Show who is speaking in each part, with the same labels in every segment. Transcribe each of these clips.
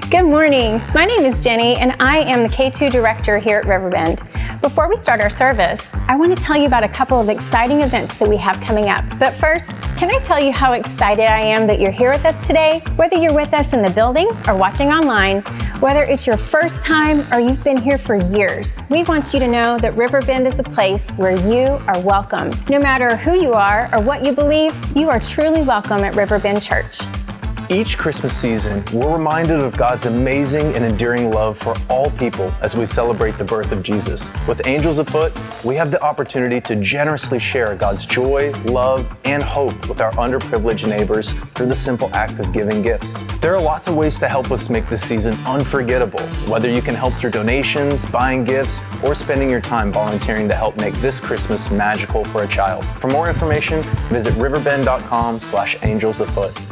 Speaker 1: Good morning. My name is Jenny, and I am the K2 director here at Riverbend. Before we start our service, I want to tell you about a couple of exciting events that we have coming up. But first, can I tell you how excited I am that you're here with us today? Whether you're with us in the building or watching online, whether it's your first time or you've been here for years, we want you to know that Riverbend is a place where you are welcome. No matter who you are or what you believe, you are truly welcome at Riverbend Church.
Speaker 2: Each Christmas season, we're reminded of God's amazing and enduring love for all people as we celebrate the birth of Jesus. With Angels Afoot, we have the opportunity to generously share God's joy, love, and hope with our underprivileged neighbors through the simple act of giving gifts. There are lots of ways to help us make this season unforgettable, whether you can help through donations, buying gifts, or spending your time volunteering to help make this Christmas magical for a child. For more information, visit riverbend.com/angelsafoot.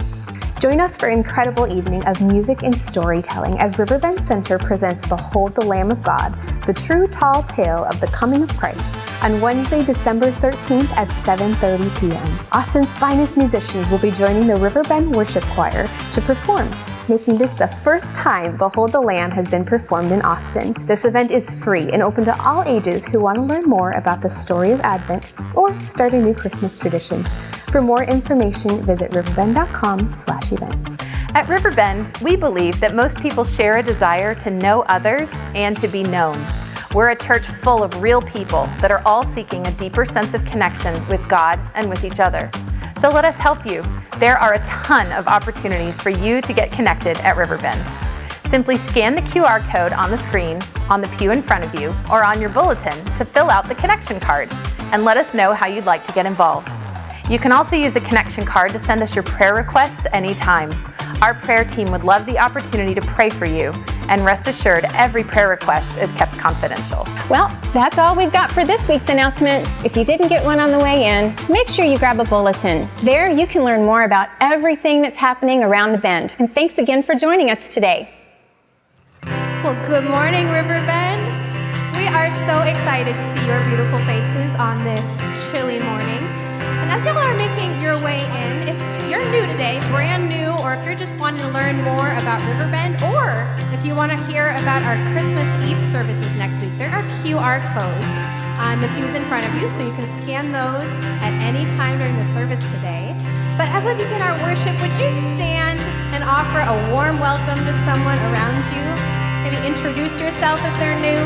Speaker 3: Join us for an incredible evening of music and storytelling as Riverbend Center presents Behold the Lamb of God, the true tall tale of the coming of Christ, on Wednesday, December 13th at 7:30 p.m. Austin's finest musicians will be joining the Riverbend Worship Choir to perform, making this the first time Behold the Lamb has been performed in Austin. This event is free and open to all ages who want to learn more about the story of Advent or start a new Christmas tradition. For more information, visit riverbend.com/events.
Speaker 4: At Riverbend, we believe that most people share a desire to know others and to be known. We're a church full of real people that are all seeking a deeper sense of connection with God and with each other. So let us help you. There are a ton of opportunities for you to get connected at Riverbend. Simply scan the QR code on the screen, on the pew in front of you, or on your bulletin to fill out the connection card and let us know how you'd like to get involved. You can also use the connection card to send us your prayer requests anytime. Our prayer team would love the opportunity to pray for you, and rest assured every prayer request is kept confidential.
Speaker 1: Well, that's all we've got for this week's announcements. If you didn't get one on the way in, make sure you grab a bulletin. There you can learn more about everything that's happening around the bend. And thanks again for joining us today.
Speaker 5: Well, good morning, Riverbend. We are so excited to see your beautiful faces on this chilly morning. And as y'all are making your way in, if you're new today, brand new, or if you're just wanting to learn more about Riverbend, or if you want to hear about our Christmas Eve services next week, there are QR codes on the pews in front of you, so you can scan those at any time during the service today. But as we begin our worship, would you stand and offer a warm welcome to someone around you? Maybe introduce yourself if they're new.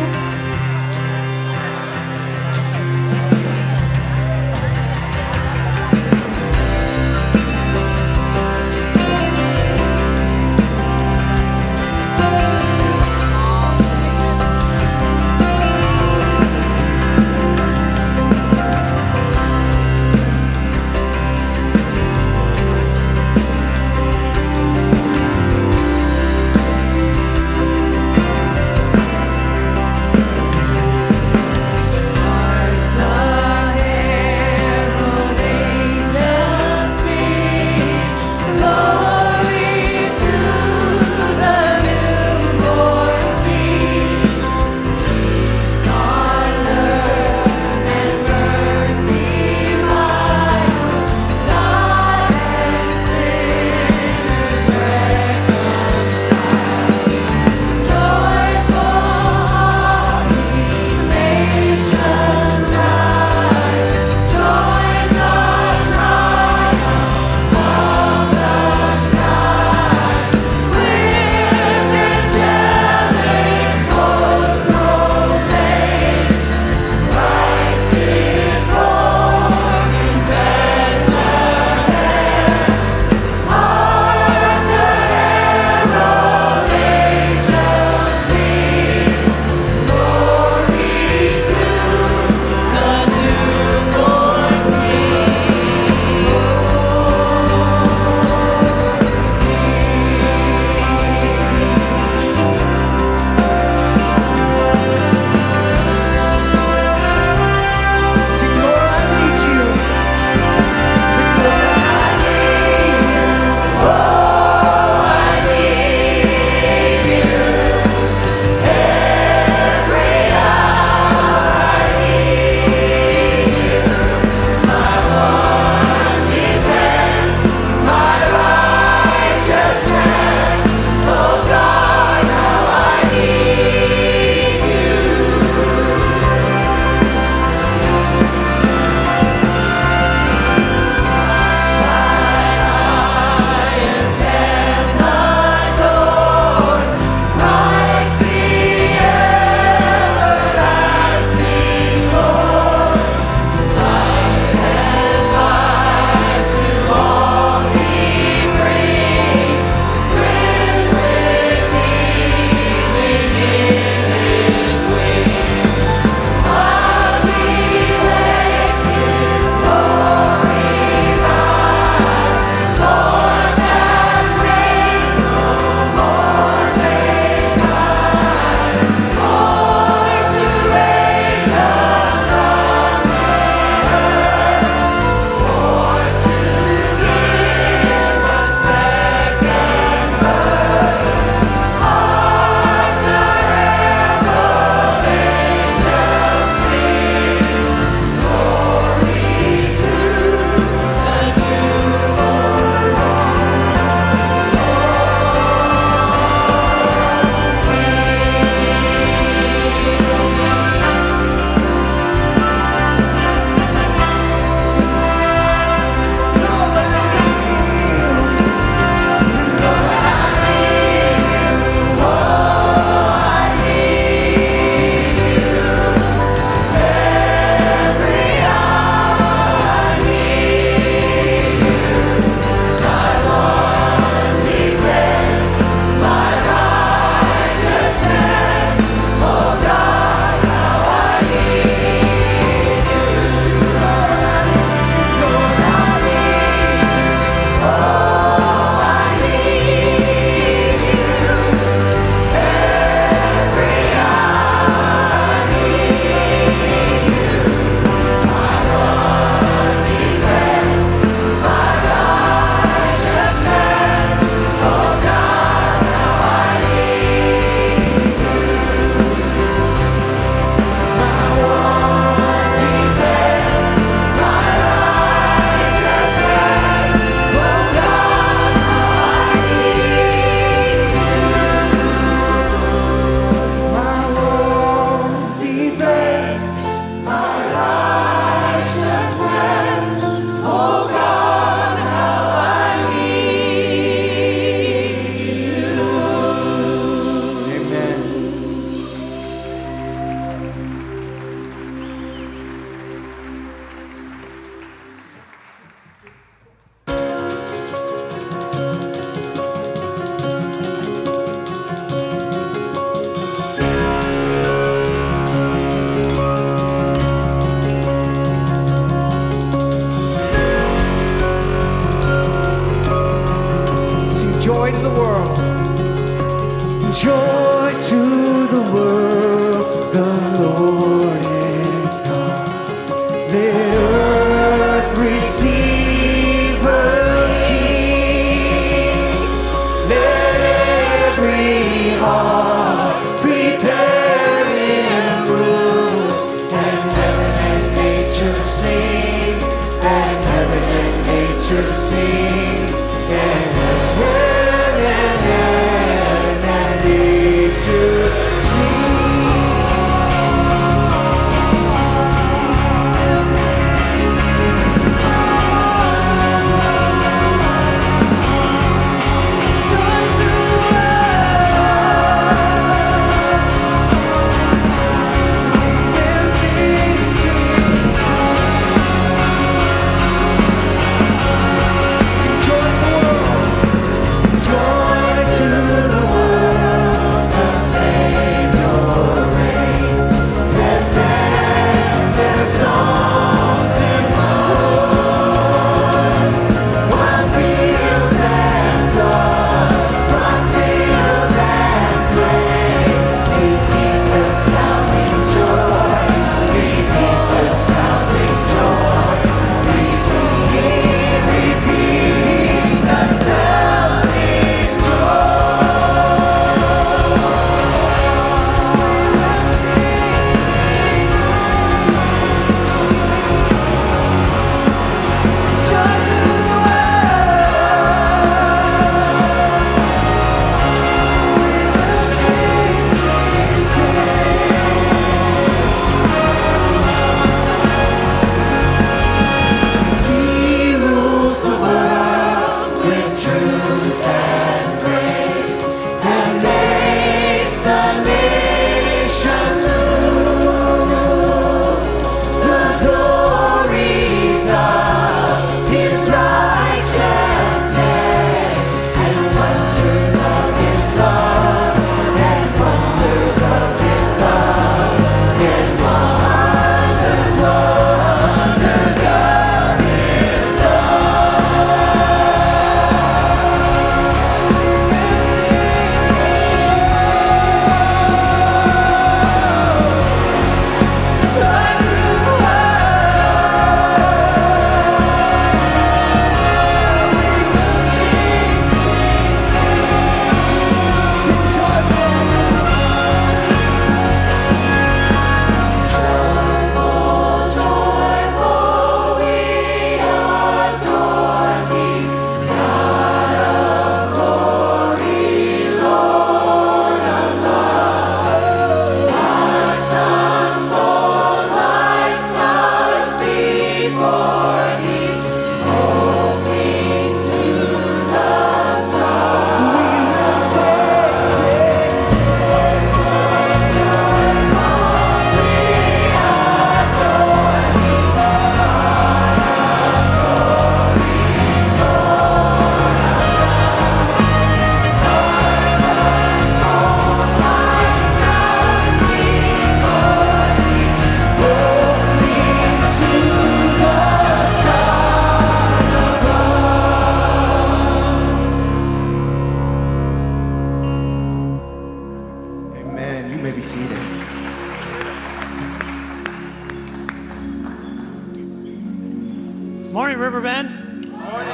Speaker 6: Morning, Riverbend. Morning.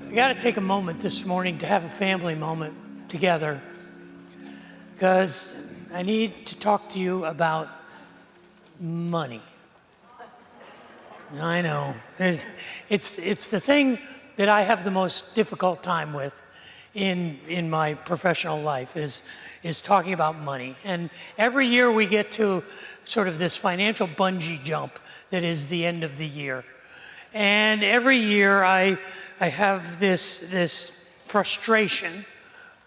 Speaker 6: I got to take a moment this morning to have a family moment together because I need to talk to you about money. I know. It's the thing that I have the most difficult time with in my professional life is talking about money. And every year we get to sort of this financial bungee jump that is the end of the year. And every year I have this frustration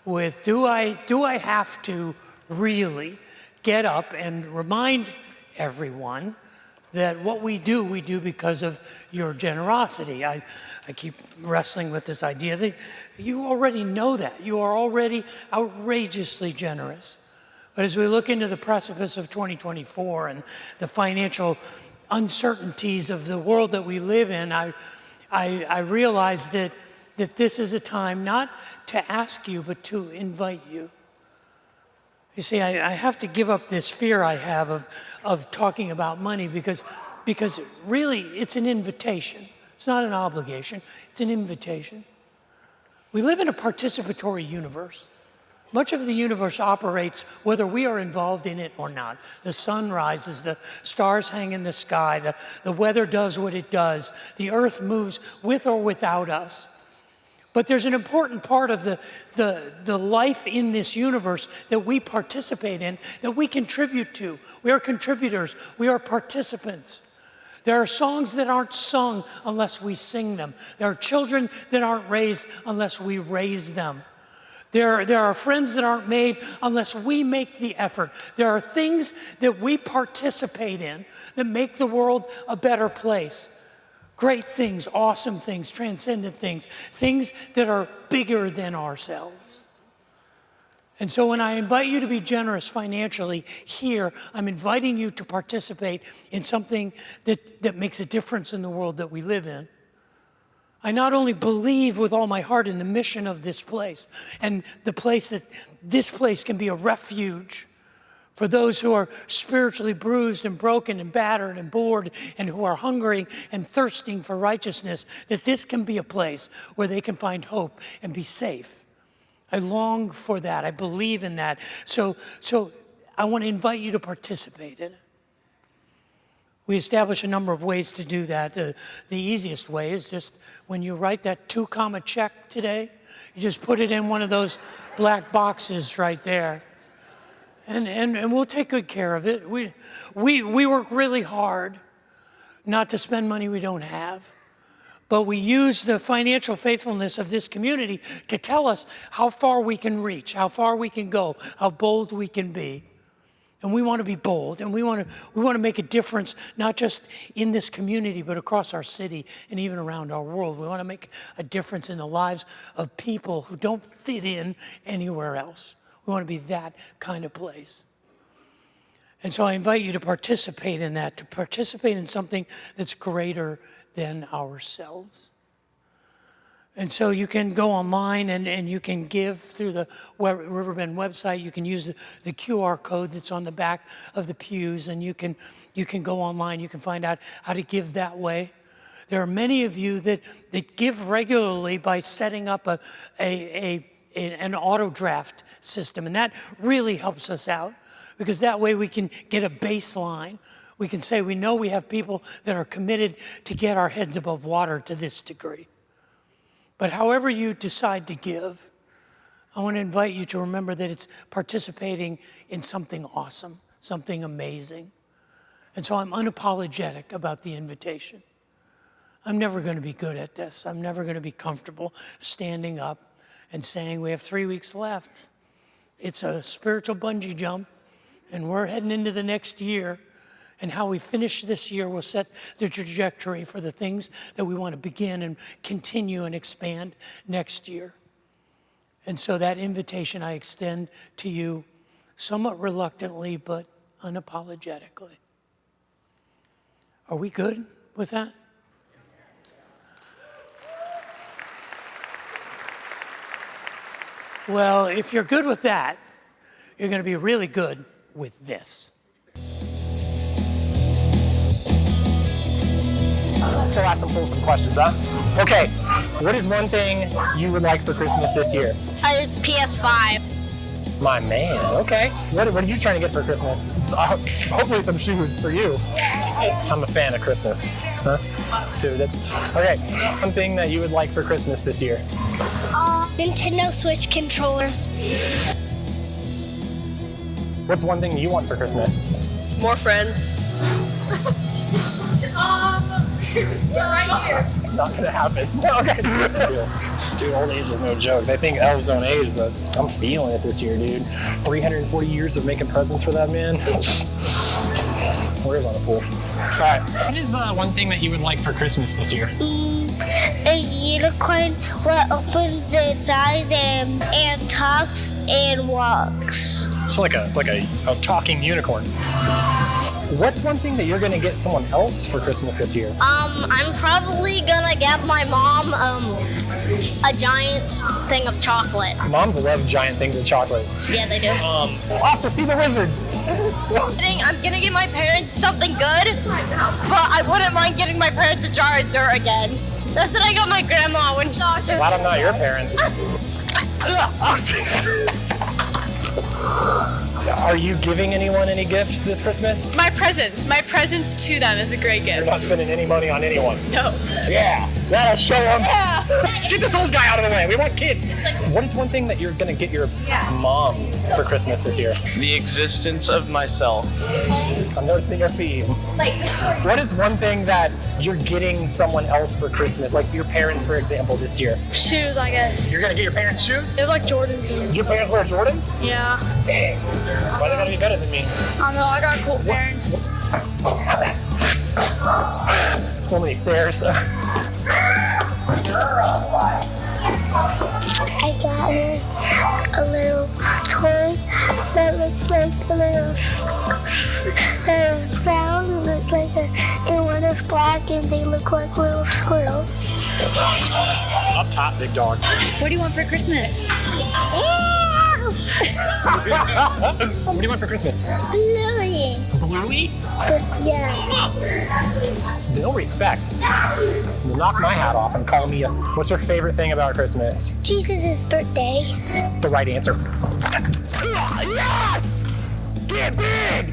Speaker 6: with do I have to really get up and remind everyone that what we do because of your generosity. I keep wrestling with this idea that you already know that. You are already outrageously generous. But as we look into the precipice of 2024 and the financial uncertainties of the world that we live in, I realize that this is a time not to ask you, but to invite you. You see, I have to give up this fear I have of talking about money because really it's an invitation. It's not an obligation, it's an invitation. We live in a participatory universe. Much of the universe operates whether we are involved in it or not. The sun rises, the stars hang in the sky, the weather does what it does, the earth moves with or without us. But there's an important part of the life in this universe that we participate in, that we contribute to. We are contributors, we are participants. There are songs that aren't sung unless we sing them. There are children that aren't raised unless we raise them. There are friends that aren't made unless we make the effort. There are things that we participate in that make the world a better place. Great things, awesome things, transcendent things, things that are bigger than ourselves. And so when I invite you to be generous financially here, I'm inviting you to participate in something that makes a difference in the world that we live in. I not only believe with all my heart in the mission of this place, and the place that this place can be a refuge for those who are spiritually bruised and broken and battered and bored and who are hungry and thirsting for righteousness, that this can be a place where they can find hope and be safe. I long for that. I believe in that. So I want to invite you to participate in it. We establish a number of ways to do that. The easiest way is just when you write that 2 comma check today, you just put it in one of those black boxes right there. And we'll take good care of it. We work really hard not to spend money we don't have. But we use the financial faithfulness of this community to tell us how far we can reach, how far we can go, how bold we can be. And we want to be bold, and we want to make a difference, not just in this community, but across our city and even around our world. We want to make a difference in the lives of people who don't fit in anywhere else. We want to be that kind of place. And so I invite you to participate in that, to participate in something that's greater than ourselves. And so you can go online and you can give through the Riverbend website. You can use the QR code that's on the back of the pews, and you can go online. You can find out how to give that way. There are many of you that give regularly by setting up an auto draft system, and that really helps us out because that way we can get a baseline. We can say we know we have people that are committed to get our heads above water to this degree. But however you decide to give, I want to invite you to remember that it's participating in something awesome, something amazing. And so I'm unapologetic about the invitation. I'm never going to be good at this. I'm never going to be comfortable standing up and saying we have 3 weeks left. It's a spiritual bungee jump, and we're heading into the next year. And how we finish this year will set the trajectory for the things that we want to begin and continue and expand next year. And so that invitation I extend to you somewhat reluctantly, but unapologetically. Are we good with that? Well, if you're good with that, you're going to be really good with this.
Speaker 7: Let's go ask some wholesome questions, huh? Okay, what is one thing you would like for Christmas this year?
Speaker 8: A PS5.
Speaker 7: My man, okay. What are you trying to get for Christmas? Hopefully some shoes for you. I'm a fan of Christmas. Huh? See what we did? Okay, one thing that you would like for Christmas this year?
Speaker 8: Nintendo Switch controllers.
Speaker 7: What's one thing you want for Christmas?
Speaker 8: More friends.
Speaker 7: Right here. It's not gonna happen. Okay. Dude, old age is no joke. They think elves don't age, but I'm feeling it this year, dude. 340 years of making presents for that man. Where's on the pool? All right. What is one thing that you would like for Christmas this year?
Speaker 8: A unicorn that opens its eyes and talks and walks.
Speaker 7: It's like a talking unicorn. What's one thing that you're gonna get someone else for Christmas this year?
Speaker 8: I'm probably gonna get my mom a giant thing of chocolate.
Speaker 7: Moms love giant things of chocolate.
Speaker 8: Yeah, they do.
Speaker 7: Off to see the wizard.
Speaker 8: I'm gonna get my parents something good, but I wouldn't mind getting my parents a jar of dirt again. That's what I got my grandma when she...
Speaker 7: Glad I'm not your parents. Are you giving anyone any gifts this Christmas?
Speaker 9: My presents to them is a great gift.
Speaker 7: You're not spending any money on anyone?
Speaker 9: No.
Speaker 7: Yeah, that'll show them. Yeah. Get this old guy out of the way. We want kids. What is one thing that you're going to get your mom for Christmas this year?
Speaker 10: The existence of myself.
Speaker 7: I'm noticing your theme. What is one thing that you're getting someone else for Christmas, like your parents, for example, this year?
Speaker 9: Shoes, I guess.
Speaker 7: You're going to get your parents shoes?
Speaker 9: They're like Jordans and
Speaker 7: Your parents wear Jordans?
Speaker 9: Yeah.
Speaker 7: Dang. Why they gotta be better than me?
Speaker 9: I know, I got cool parents.
Speaker 7: So many stairs.
Speaker 11: I got her a little toy that looks like a little that is brown and looks like and one is black and they look like little squirrels.
Speaker 7: Up top, big dog.
Speaker 9: What do you want for Christmas?
Speaker 7: What do you want for Christmas?
Speaker 11: Bluey.
Speaker 7: Bluey?
Speaker 11: Yeah.
Speaker 7: No respect. You'll knock my hat off and call me a... What's your favorite thing about Christmas?
Speaker 11: Jesus' birthday.
Speaker 7: The right answer. Yes! Get big!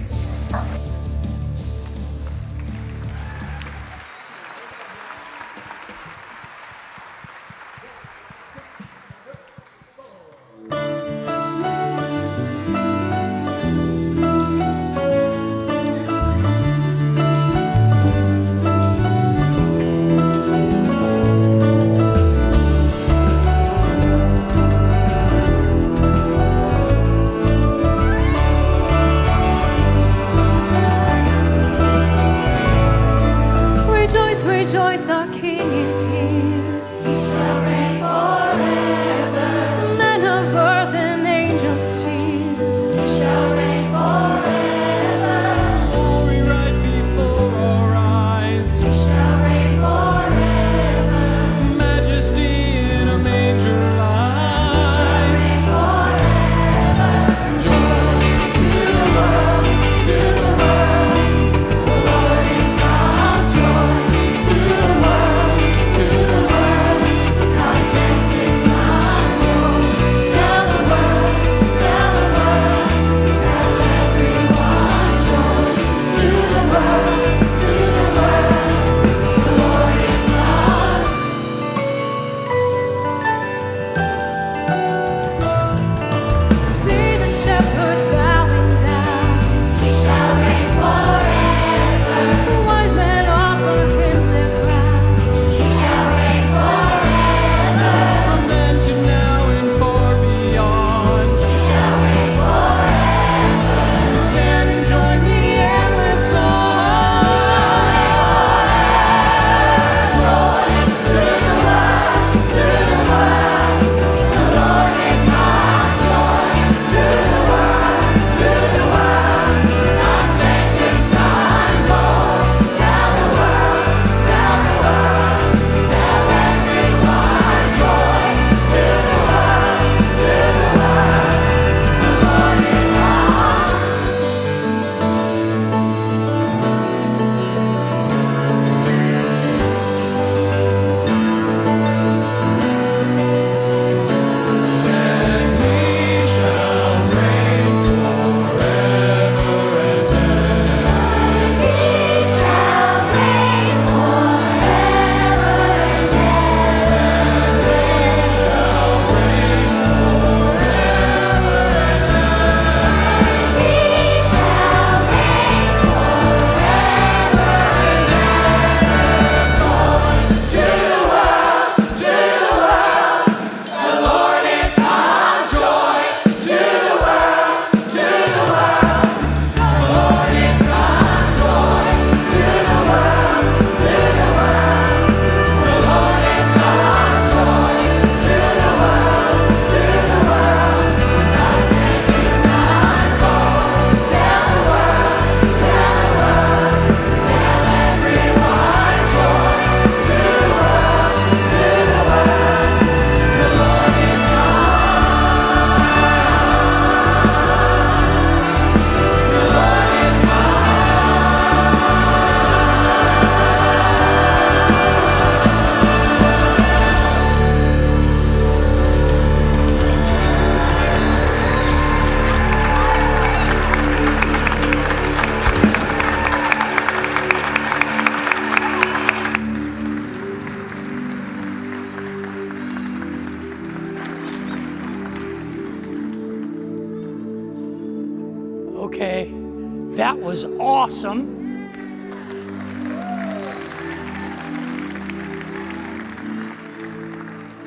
Speaker 6: That was awesome.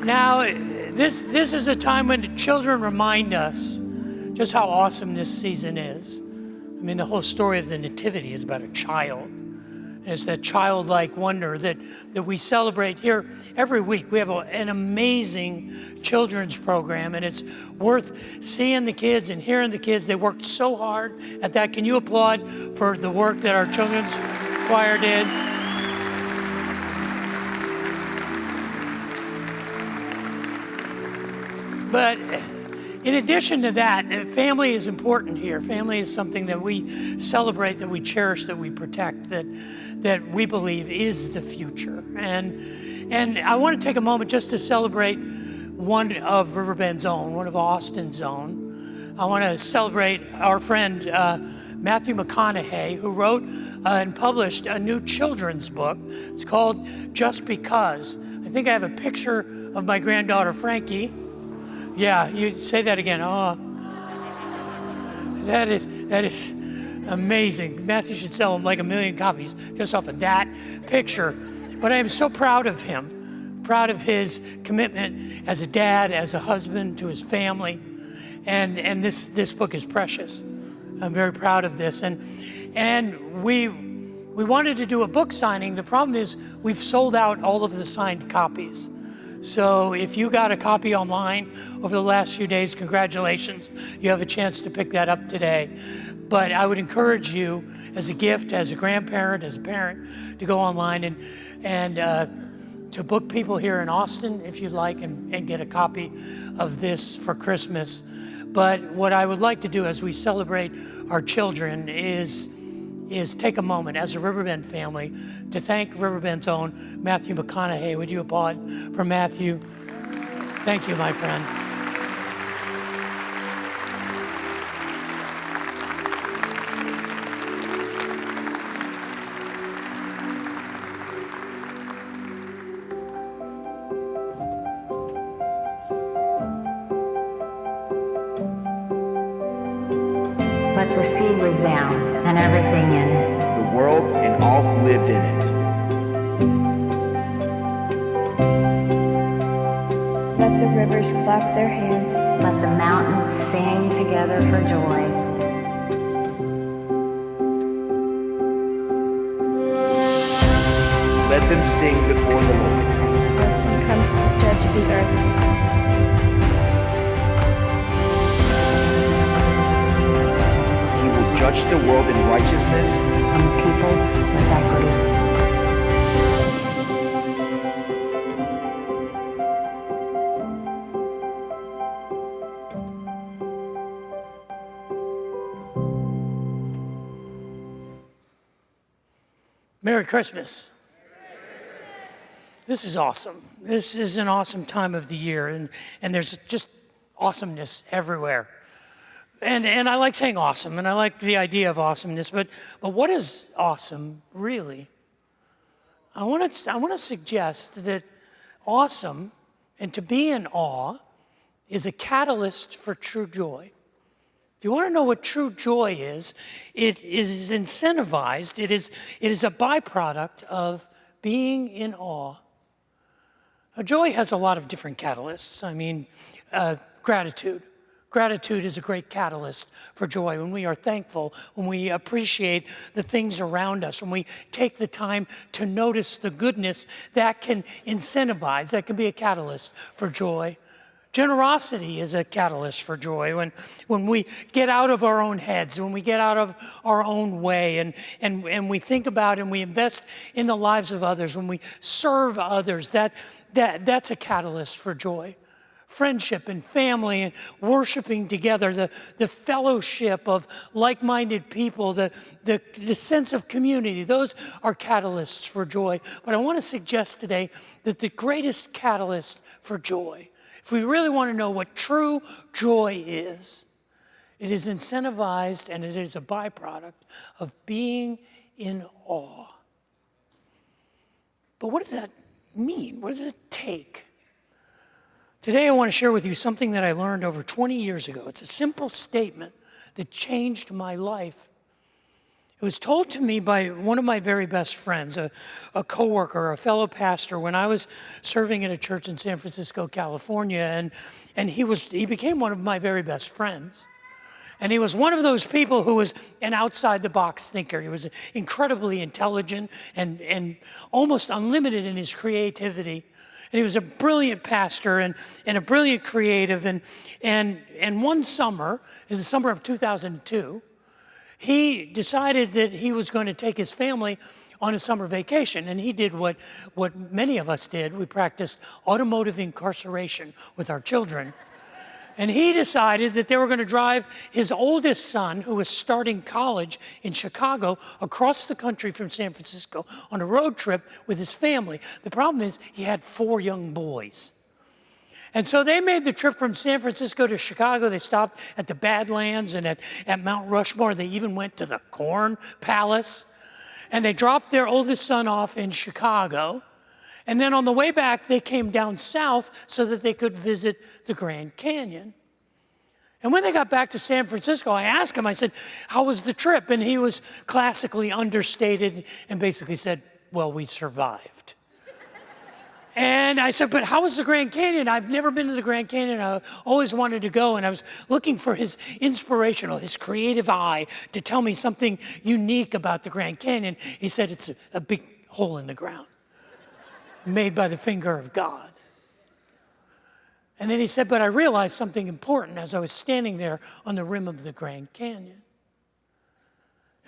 Speaker 6: Now, this is a time when the children remind us just how awesome this season is. I mean, the whole story of the Nativity is about a child. And it's that childlike wonder that we celebrate here every week. We have an amazing children's program, and it's worth seeing the kids and hearing the kids. They worked so hard at that. Can you applaud for the work that our children's choir did? But in addition to that, family is important here. Family is something that we celebrate, that we cherish, that we protect, that we believe is the future. And I want to take a moment just to celebrate one of Riverbend's own, one of Austin's own. I want to celebrate our friend Matthew McConaughey, who wrote and published a new children's book. It's called Just Because. I think I have a picture of my granddaughter Frankie. Yeah, you say that again. Oh, that is amazing. Matthew should sell him like 1 million copies just off of that picture. But I am so proud of him, proud of his commitment as a dad, as a husband to his family, and this book is precious. I'm very proud of this, and we wanted to do a book signing. The problem is we've sold out all of the signed copies. So if you got a copy online over the last few days, congratulations. You have a chance to pick that up today. But I would encourage you as a gift, as a grandparent, as a parent, to go online and to book people here in Austin, if you'd like, and get a copy of this for Christmas. But what I would like to do as we celebrate our children is take a moment as a Riverbend family to thank Riverbend's own Matthew McConaughey. Would you applaud for Matthew? Thank you, my friend.
Speaker 12: Let the sea resound and everything in it.
Speaker 13: The world and all who lived in it.
Speaker 11: Let the rivers clap their hands.
Speaker 12: Let the mountains sing together for joy.
Speaker 13: Let them sing before the Lord.
Speaker 11: When he comes to judge the earth.
Speaker 13: Judge the world in righteousness
Speaker 12: and the peoples with equity.
Speaker 6: Merry Christmas. This is awesome. This is an awesome time of the year, and there's just awesomeness everywhere. And I like saying awesome, and I like the idea of awesomeness, but what is awesome, really? I want to suggest that awesome and to be in awe is a catalyst for true joy. If you want to know what true joy is, it is incentivized, it is a byproduct of being in awe. Now, joy has a lot of different catalysts. I mean, gratitude. Gratitude is a great catalyst for joy. When we are thankful, when we appreciate the things around us, when we take the time to notice the goodness, that can incentivize, that can be a catalyst for joy. Generosity is a catalyst for joy. When we get out of our own heads, when we get out of our own way and we think about and we invest in the lives of others, when we serve others, that's a catalyst for joy. Friendship and family and worshiping together, the fellowship of like-minded people, the sense of community, those are catalysts for joy. But I want to suggest today that the greatest catalyst for joy, if we really want to know what true joy is, it is incentivized and it is a byproduct of being in awe. But what does that mean? What does it take? Today I want to share with you something that I learned over 20 years ago. It's a simple statement that changed my life. It was told to me by one of my very best friends, a coworker, a fellow pastor, when I was serving at a church in San Francisco, California, and he became one of my very best friends. And he was one of those people who was an outside-the-box thinker. He was incredibly intelligent and almost unlimited in his creativity. And he was a brilliant pastor and a brilliant creative. And one summer, in the summer of 2002, he decided that he was going to take his family on a summer vacation. And he did what many of us did. We practiced automotive incarceration with our children. And he decided that they were going to drive his oldest son, who was starting college in Chicago, across the country from San Francisco on a road trip with his family. The problem is he had 4 young boys. And so they made the trip from San Francisco to Chicago. They stopped at the Badlands and at Mount Rushmore. They even went to the Corn Palace. And they dropped their oldest son off in Chicago. And then on the way back, they came down south so that they could visit the Grand Canyon. And when they got back to San Francisco, I asked him, I said, how was the trip? And he was classically understated and basically said, well, we survived. And I said, but how was the Grand Canyon? I've never been to the Grand Canyon. I always wanted to go. And I was looking for his inspirational, his creative eye to tell me something unique about the Grand Canyon. He said, it's a big hole in the ground, made by the finger of God. And then he said, but I realized something important as I was standing there on the rim of the Grand Canyon.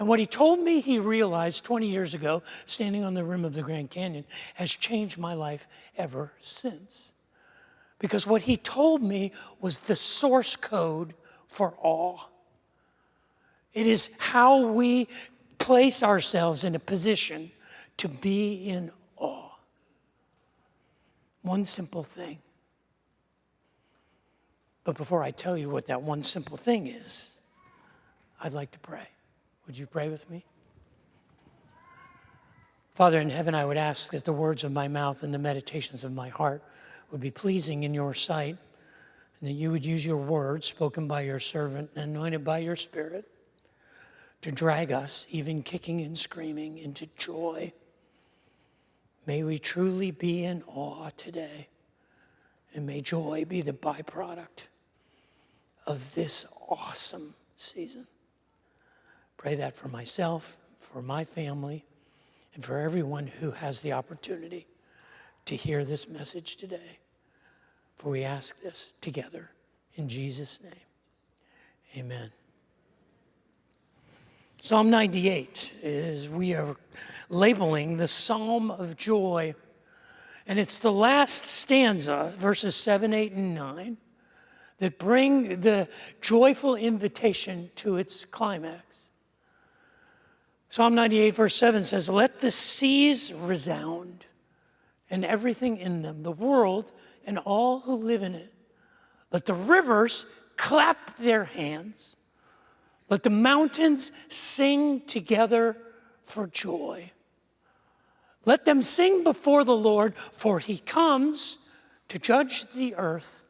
Speaker 6: And what he told me he realized 20 years ago, standing on the rim of the Grand Canyon, has changed my life ever since. Because what he told me was the source code for awe. It is how we place ourselves in a position to be in awe. One simple thing. But before I tell you what that one simple thing is, I'd like to pray. Would you pray with me? Father in heaven, I would ask that the words of my mouth and the meditations of my heart would be pleasing in your sight, and that you would use your words spoken by your servant and anointed by your Spirit to drag us, even kicking and screaming, into joy. May we truly be in awe today, and may joy be the byproduct of this awesome season. Pray that for myself, for my family, and for everyone who has the opportunity to hear this message today. For we ask this together in Jesus' name. Amen. Psalm 98 is, we are labeling the Psalm of Joy. And it's the last stanza, verses 7, 8, and 9, that bring the joyful invitation to its climax. Psalm 98, verse 7 says, let the seas resound and everything in them, the world and all who live in it. Let the rivers clap their hands. Let the mountains sing together for joy. Let them sing before the Lord, for he comes to judge the earth.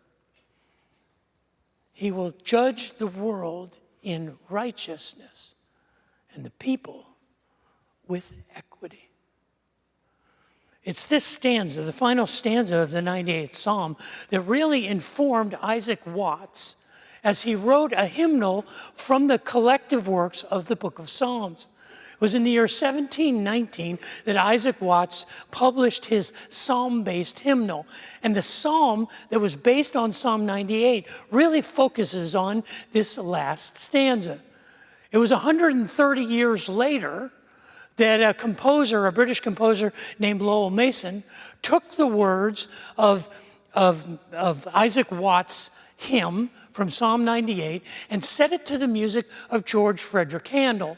Speaker 6: He will judge the world in righteousness and the people with equity. It's this stanza, the final stanza of the 98th Psalm, that really informed Isaac Watts as he wrote a hymnal from the collective works of the book of Psalms. It was in the year 1719 that Isaac Watts published his psalm-based hymnal. And the psalm that was based on Psalm 98 really focuses on this last stanza. It was 130 years later that a British composer named Lowell Mason, took the words of Isaac Watts' hymn from Psalm 98 and set it to the music of George Frederick Handel.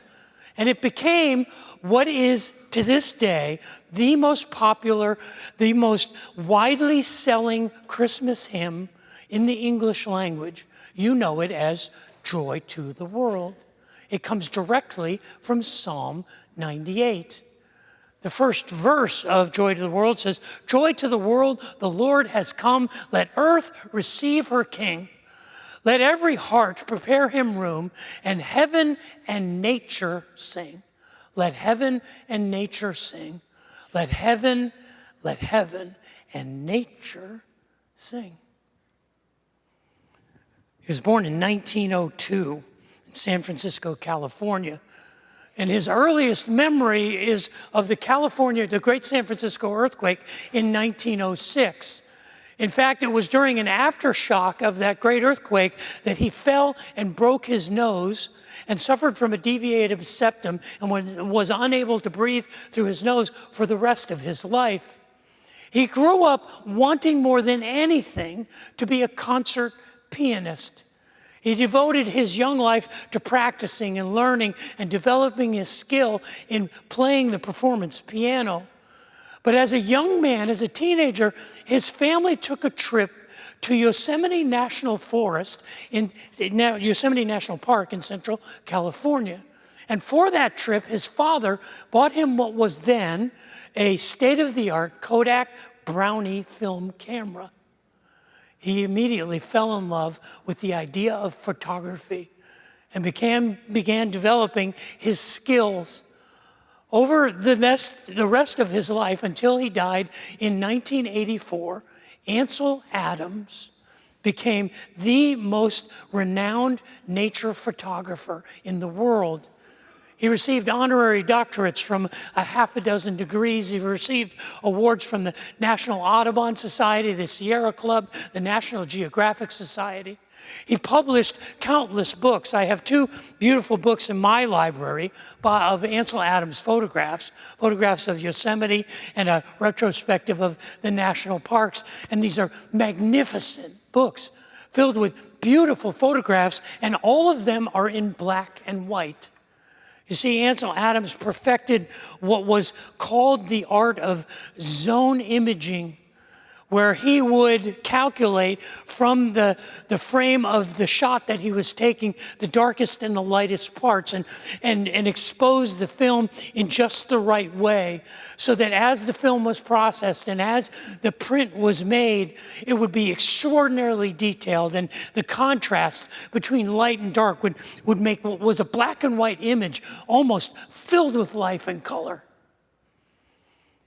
Speaker 6: And it became what is, to this day, the most popular, the most widely selling Christmas hymn in the English language. You know it as Joy to the World. It comes directly from Psalm 98. The first verse of Joy to the World says, Joy to the world, the Lord has come. Let earth receive her King. Let every heart prepare him room, and heaven and nature sing. Let heaven and nature sing. Let heaven and nature sing. He was born in 1902 in San Francisco, California. And his earliest memory is of the Great San Francisco earthquake in 1906. In fact, it was during an aftershock of that great earthquake that he fell and broke his nose and suffered from a deviated septum and was unable to breathe through his nose for the rest of his life. He grew up wanting more than anything to be a concert pianist. He devoted his young life to practicing and learning and developing his skill in playing the performance piano. But as a young man, as a teenager, his family took a trip to Yosemite National Forest Yosemite National Park in Central California. And for that trip, his father bought him what was then a state-of-the-art Kodak Brownie film camera. He immediately fell in love with the idea of photography and began developing his skills over the rest of his life until he died in 1984. Ansel Adams became the most renowned nature photographer in the world. He received honorary doctorates from a half a dozen degrees. He received awards from the National Audubon Society, the Sierra Club, the National Geographic Society. He published countless books. I have two beautiful books in my library of Ansel Adams photographs of Yosemite and a retrospective of the national parks. And these are magnificent books filled with beautiful photographs, and all of them are in black and white. You see, Ansel Adams perfected what was called the art of zone imaging, where he would calculate from the frame of the shot that he was taking the darkest and the lightest parts and expose the film in just the right way so that as the film was processed and as the print was made, it would be extraordinarily detailed, and the contrast between light and dark would make what was a black and white image almost filled with life and color.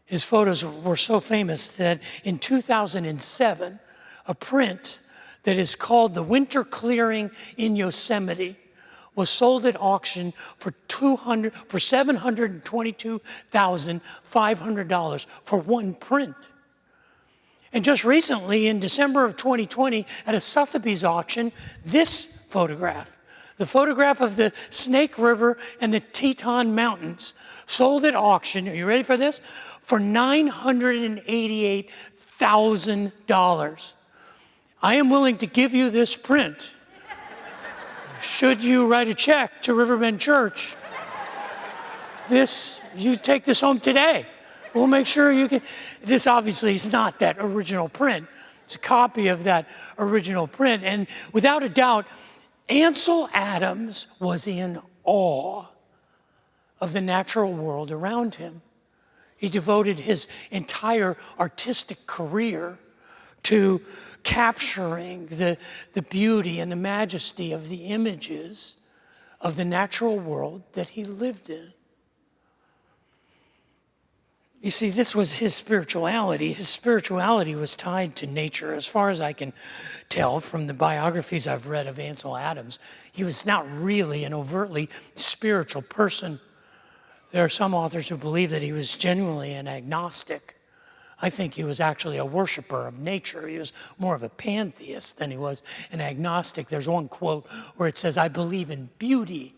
Speaker 6: His photos were so famous that in 2007, a print that is called The Winter Clearing in Yosemite was sold at auction for $722,500 for one print. And just recently, in December of 2020, at a Sotheby's auction, this photograph, the photograph of the Snake River and the Teton Mountains, sold at auction, are you ready for this? For $988,000. I am willing to give you this print. Should you write a check to Riverbend Church, you take this home today. We'll make sure you can. This obviously is not that original print. It's a copy of that original print. And without a doubt, Ansel Adams was in awe of the natural world around him. He devoted his entire artistic career to capturing the beauty and the majesty of the images of the natural world that he lived in. You see, this was his spirituality. His spirituality was tied to nature. As far as I can tell from the biographies I've read of Ansel Adams, he was not really an overtly spiritual person. There are some authors who believe that he was genuinely an agnostic. I think he was actually a worshiper of nature. He was more of a pantheist than he was an agnostic. There's one quote where it says, "I believe in beauty."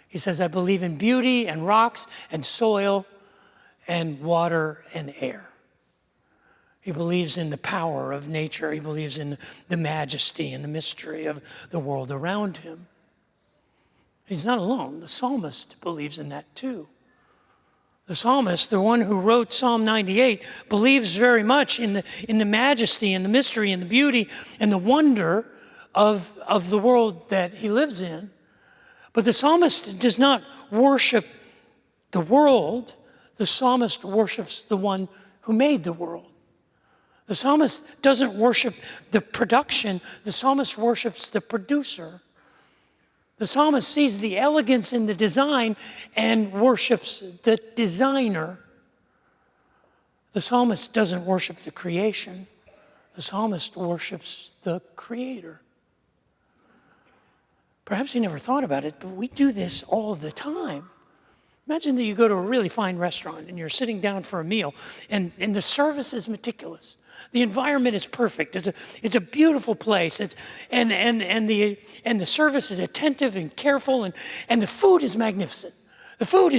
Speaker 6: He says, "I believe in beauty and rocks and soil and water and air." He believes in the power of nature. He believes in the majesty and the mystery of the world around him. He's not alone. The psalmist believes in that too. The psalmist, the one who wrote Psalm 98, believes very much in the majesty and the mystery and the beauty and the wonder of the world that he lives in. But the psalmist does not worship the world. The psalmist worships the one who made the world. The psalmist doesn't worship the production. The psalmist worships the producer. The psalmist sees the elegance in the design and worships the designer. The psalmist doesn't worship the creation. The psalmist worships the creator. Perhaps you never thought about it, but we do this all the time. Imagine that you go to a really fine restaurant and you're sitting down for a meal and the service is meticulous. The environment is perfect. It's a beautiful place. And the service is attentive and careful, and the food is magnificent. The food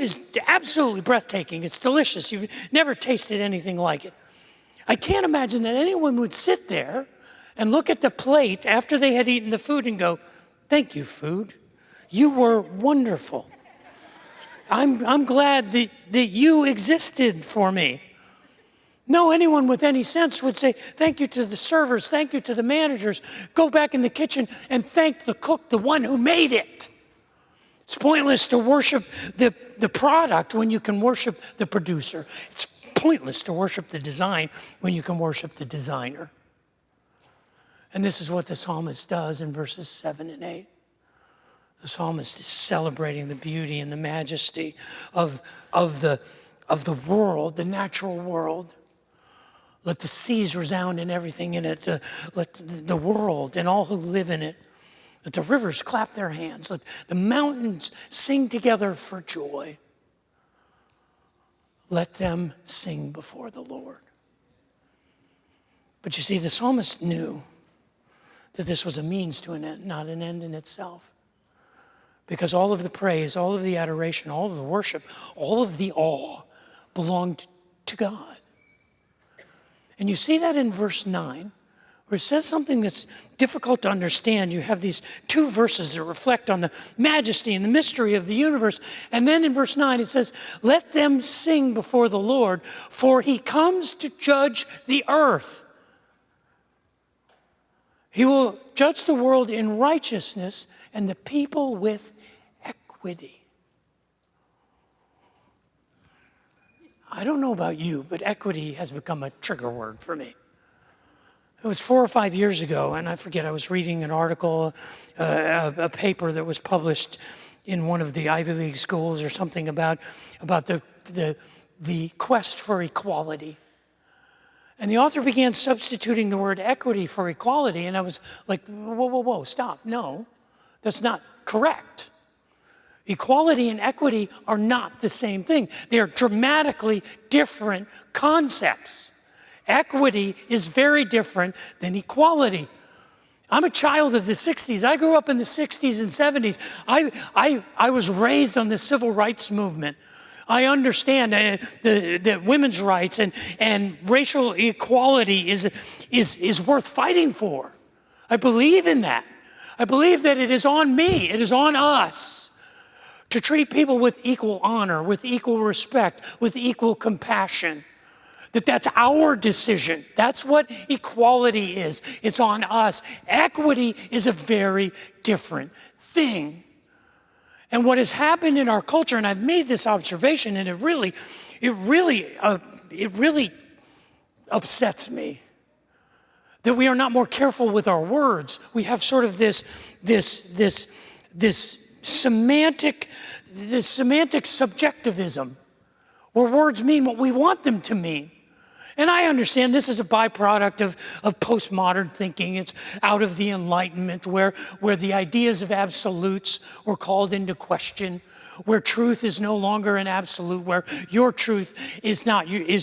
Speaker 6: is absolutely breathtaking. It's delicious. You've never tasted anything like it. I can't imagine that anyone would sit there and look at the plate after they had eaten the food and go, "Thank you, food. You were wonderful. I'm glad that you existed for me." No, anyone with any sense would say, "Thank you to the servers, thank you to the managers. Go back in the kitchen and thank the cook, the one who made it." It's pointless to worship the product when you can worship the producer. It's pointless to worship the design when you can worship the designer. And this is what the psalmist does in verses 7 and 8. The psalmist is celebrating the beauty and the majesty of the world, the natural world. Let the seas resound and everything in it. Let the world and all who live in it. Let the rivers clap their hands. Let the mountains sing together for joy. Let them sing before the Lord. But you see, the psalmist knew that this was a means to an end, not an end in itself. Because all of the praise, all of the adoration, all of the worship, all of the awe belonged to God. And you see that in verse 9, where it says something that's difficult to understand. You have these two verses that reflect on the majesty and the mystery of the universe. And then in verse 9 it says, "Let them sing before the Lord, for he comes to judge the earth. He will judge the world in righteousness and the people with equity." I don't know about you, but equity has become a trigger word for me. It was 4 or 5 years ago, and I forget, I was reading an article, a paper that was published in one of the Ivy League schools or something about the quest for equality. And the author began substituting the word equity for equality, and I was like, whoa, stop. No, that's not correct. Equality and equity are not the same thing. They are dramatically different concepts. Equity is very different than equality. I'm a child of the 60s. I grew up in the 60s and 70s. I was raised on the civil rights movement. I understand that women's rights and racial equality is worth fighting for. I believe in that. I believe that it is on me, it is on us to treat people with equal honor, with equal respect, with equal compassion. That's our decision. That's what equality is. It's on us. Equity is a very different thing. And what has happened in our culture, and I've made this observation, and it really upsets me, that we are not more careful with our words. We have sort of this semantic subjectivism, where words mean what we want them to mean. And I understand this is a byproduct of postmodern thinking. It's out of the Enlightenment, where the ideas of absolutes were called into question, where truth is no longer an absolute, where your truth is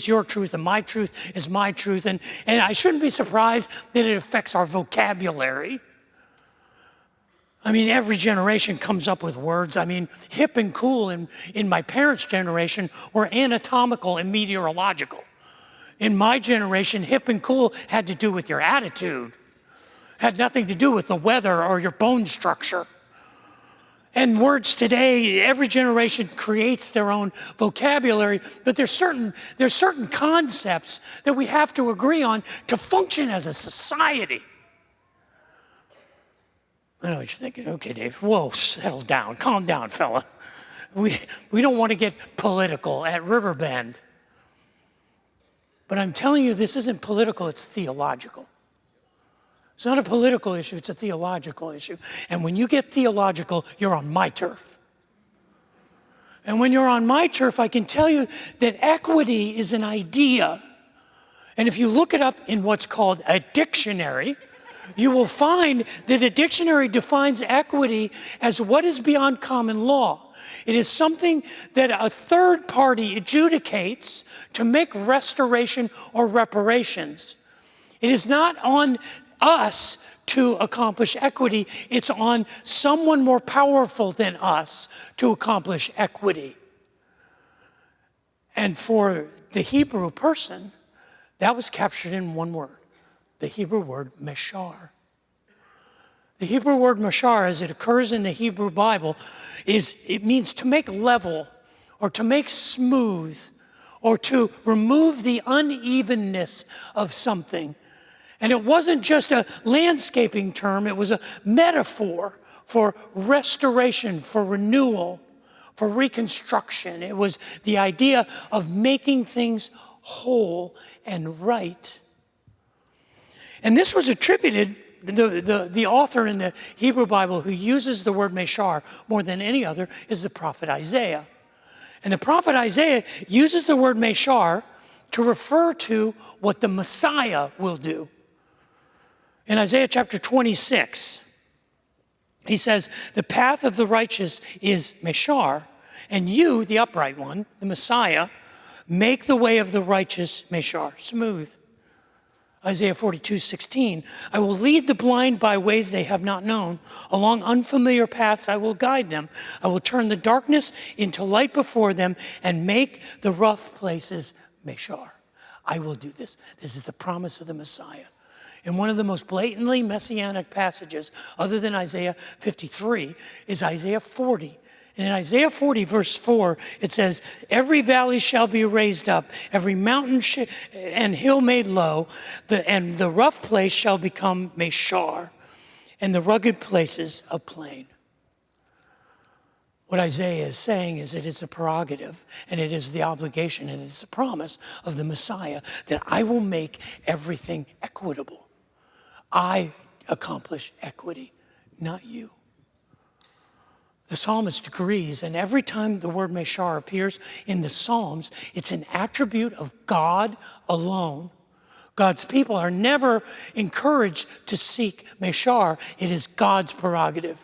Speaker 6: your truth and my truth is my truth. And I shouldn't be surprised that it affects our vocabulary. I mean, every generation comes up with words. I mean, hip and cool in my parents' generation were anatomical and meteorological. In my generation, hip and cool had to do with your attitude, had nothing to do with the weather or your bone structure. And words today, every generation creates their own vocabulary, but there's certain concepts that we have to agree on to function as a society. I know what you're thinking. Okay, Dave, whoa, settle down, calm down, fella. We don't want to get political at Riverbend. But I'm telling you, this isn't political, it's theological. It's not a political issue, it's a theological issue. And when you get theological, you're on my turf. And when you're on my turf, I can tell you that equity is an idea. And if you look it up in what's called a dictionary, you will find that a dictionary defines equity as what is beyond common law. It is something that a third party adjudicates to make restoration or reparations. It is not on us to accomplish equity, it's on someone more powerful than us to accomplish equity. And for the Hebrew person, that was captured in one word, the Hebrew word meshar. The Hebrew word meshar, as it occurs in the Hebrew Bible, it means to make level, or to make smooth, or to remove the unevenness of something. And it wasn't just a landscaping term, it was a metaphor for restoration, for renewal, for reconstruction. It was the idea of making things whole and right. And this was attributed, the author in the Hebrew Bible who uses the word meshar more than any other is the prophet Isaiah. And the prophet Isaiah uses the word meshar to refer to what the Messiah will do. In Isaiah chapter 26, he says, the path of the righteous is meshar, and you, the upright one, the Messiah, make the way of the righteous meshar, smooth. Isaiah 42:16, I will lead the blind by ways they have not known. Along unfamiliar paths I will guide them. I will turn the darkness into light before them and make the rough places meshar. I will do this. This is the promise of the Messiah. And one of the most blatantly messianic passages, other than Isaiah 53, is Isaiah 40. And in Isaiah 40, verse 4, it says, every valley shall be raised up, every mountain and hill made low, and the rough place shall become meshar, and the rugged places a plain. What Isaiah is saying is that it's a prerogative, and it is the obligation, and it's the promise of the Messiah that I will make everything equitable. I accomplish equity, not you. The psalmist agrees, and every time the word meshar appears in the Psalms, it's an attribute of God alone. God's people are never encouraged to seek meshar. It is God's prerogative.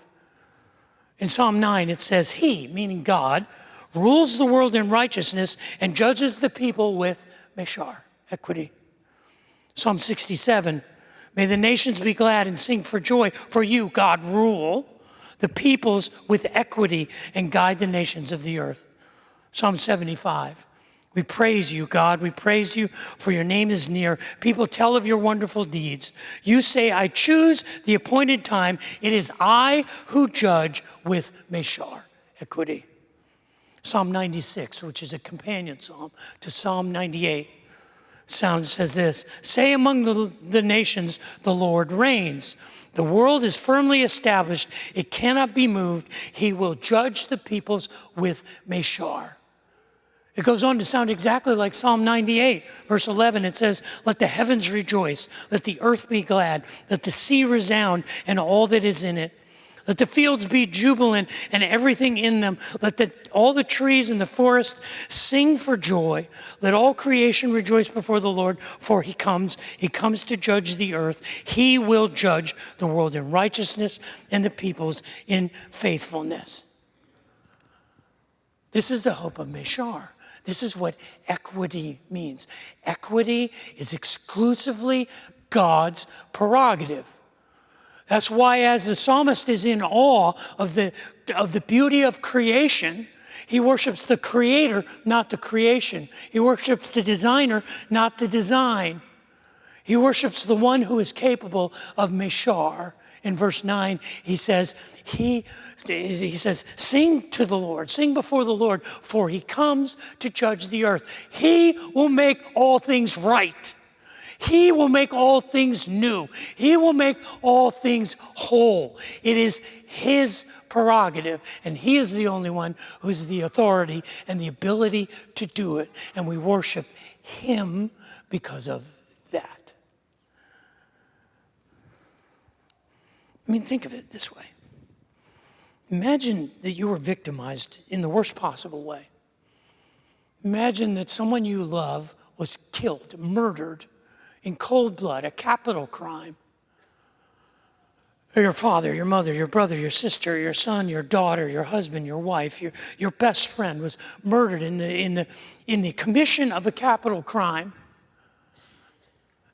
Speaker 6: In Psalm 9, it says, he, meaning God, rules the world in righteousness and judges the people with meshar, equity. Psalm 67, may the nations be glad and sing for joy, for you, God, rule the peoples with equity and guide the nations of the earth. Psalm 75, we praise you, God. We praise you, for your name is near. People tell of your wonderful deeds. You say, I choose the appointed time. It is I who judge with meshar, equity. Psalm 96, which is a companion psalm to Psalm 98, says this, say among the nations, the Lord reigns. The world is firmly established. It cannot be moved. He will judge the peoples with meshar. It goes on to sound exactly like Psalm 98, verse 11. It says, let the heavens rejoice. Let the earth be glad. Let the sea resound and all that is in it. Let the fields be jubilant and everything in them. Let all the trees in the forest sing for joy. Let all creation rejoice before the Lord, for he comes to judge the earth. He will judge the world in righteousness and the peoples in faithfulness. This is the hope of meshar. This is what equity means. Equity is exclusively God's prerogative. That's why as the psalmist is in awe of the beauty of creation, he worships the creator, not the creation. He worships the designer, not the design. He worships the one who is capable of meshar. In verse 9, he says, sing to the Lord, sing before the Lord, for he comes to judge the earth. He will make all things right. He will make all things new. He will make all things whole. It is his prerogative, and he is the only one who has the authority and the ability to do it. And we worship him because of that. I mean, think of it this way. Imagine that you were victimized in the worst possible way. Imagine that someone you love was killed, murdered in cold blood, a capital crime. Your father, your mother, your brother, your sister, your son, your daughter, your husband, your wife, your best friend was murdered in the commission of a capital crime.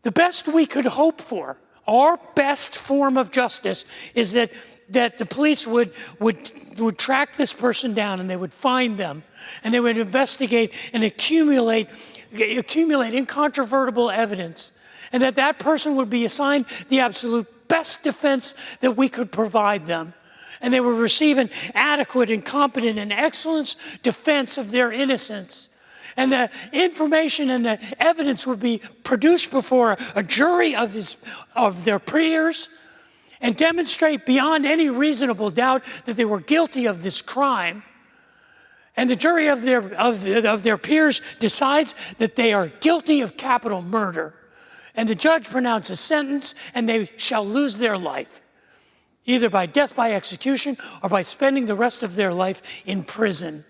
Speaker 6: The best we could hope for, our best form of justice, is that the police would track this person down, and they would find them, and they would investigate and accumulate incontrovertible evidence, and that person would be assigned the absolute best defense that we could provide them. And they would receive an adequate and competent and excellent defense of their innocence. And the information and the evidence would be produced before a jury of their peers and demonstrate beyond any reasonable doubt that they were guilty of this crime. And the jury of their peers decides that they are guilty of capital murder. And the judge pronounces sentence, and they shall lose their life, either by death by execution or by spending the rest of their life in prison.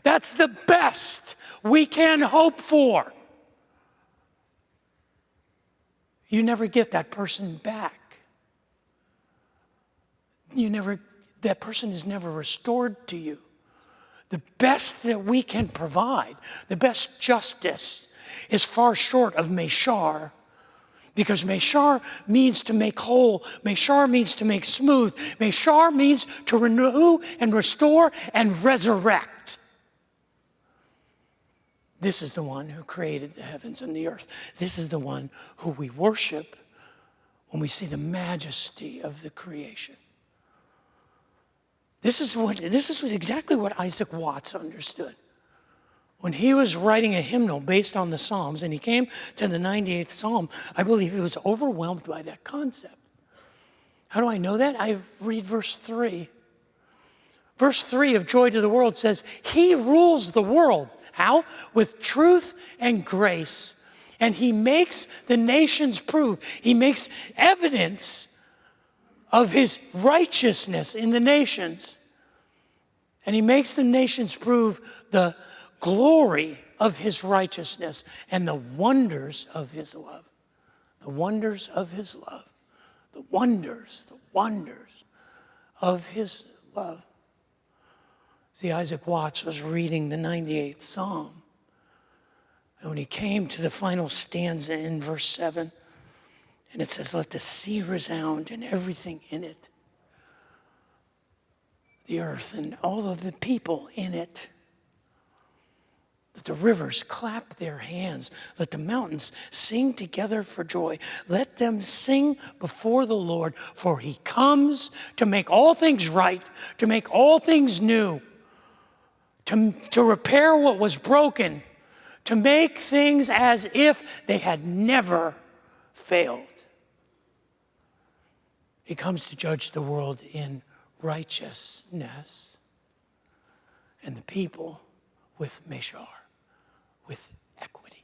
Speaker 6: That's the best we can hope for. You never get that person back. That person is never restored to you. The best that we can provide, the best justice, is far short of Meshar, because Meshar means to make whole. Meshar means to make smooth. Meshar means to renew and restore and resurrect. This is the one who created the heavens and the earth. This is the one who we worship when we see the majesty of the creation. This is exactly what Isaac Watts understood. When he was writing a hymnal based on the Psalms, and he came to the 98th Psalm, I believe he was overwhelmed by that concept. How do I know that? I read verse 3. Verse 3 of Joy to the World says, He rules the world. How? With truth and grace. And He makes the nations prove. He makes evidence of His righteousness in the nations. And He makes the nations prove the glory of His righteousness and the wonders of His love. The wonders of His love. The wonders of His love. See, Isaac Watts was reading the 98th Psalm. And when he came to the final stanza in verse 7, and it says, let the sea resound and everything in it. The earth and all of the people in it. Let the rivers clap their hands. Let the mountains sing together for joy. Let them sing before the Lord, for He comes to make all things right, to make all things new, to repair what was broken, to make things as if they had never failed. He comes to judge the world in righteousness and the people with Meshar, with equity.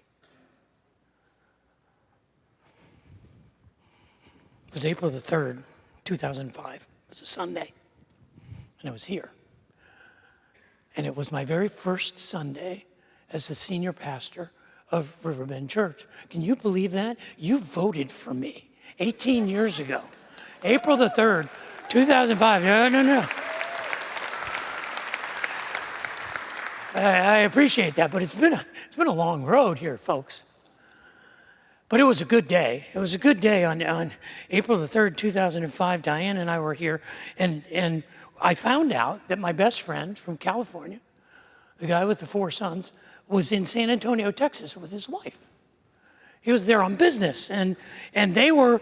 Speaker 6: It was April the 3rd, 2005. It was a Sunday, and I was here. And it was my very first Sunday as the senior pastor of Riverbend Church. Can you believe that? You voted for me 18 years ago. April the 3rd, 2005. No. I appreciate that, but it's been a long road here, folks. But it was a good day. It was a good day on April the 3rd, 2005. Diane and I were here, and I found out that my best friend from California, the guy with the 4 sons, was in San Antonio, Texas with his wife. He was there on business, and they were